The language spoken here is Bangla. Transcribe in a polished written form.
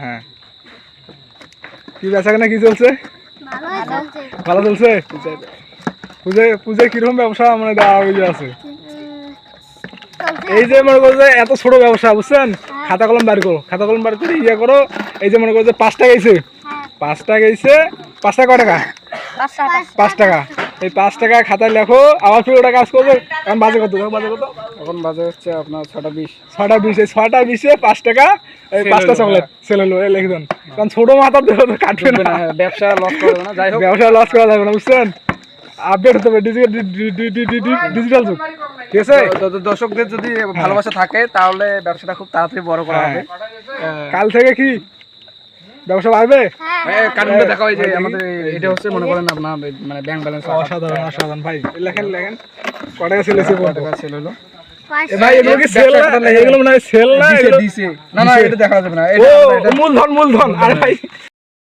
হ্যাঁ, কি বেচাকেনা কি চলছে? ভালো চলছে। পূজায় কিরকম ব্যবসা মানে দেওয়া আছে? এই যে মনে করো যে এত ছোট ব্যবসা বুঝছেন, খাতা কলম বার করো, খাতা কলম বার করে ইয়ে করো। এই যে মনে করো যে 5 টাকা গেছে, 5 টাকা গেছে, 5 টাকা কয় টাকা? 5 টাকা। এই 5 টাকা খাতায় লেখো, আবার ফির ওটা কাজ করবে। এখন বাজে কত? এখন বাজে হচ্ছে আপনার 6:20। 6:20। এই 6:20-এ 5 টাকা, এই 5টা চকলেট সেল হলো। এই লিখে দেন, কারণ ছোট মাথা কাটবে না, ব্যবসা লস করবে না। যাই হোক, ব্যবসা লস করা যাবে না বুঝছেন। আপডেট হতে হবে, ডিজিটাল যুগ, ঠিক আছে। দর্শকদের যদি ভালোবাসা থাকে তাহলে ব্যবসাটা খুব তাড়াতাড়ি বড় করা হবে। কাল থেকে কি ব্যবসা বাড়বে? কারণটা দেখা হয় যে আমাদের এটা হচ্ছে মনে করেন আপনার মানে ব্যাংক ব্যালেন্স। অসাধারণ ভাই, লেখেন কত টাকা সেল হয়েছে? টাকা সেল হলো ভাই এগুলো কি সেল না? এগুলো মনে হয় সেল না, দিছে না, এটা দেখা যাবে না। মূলধন। আরে ভাই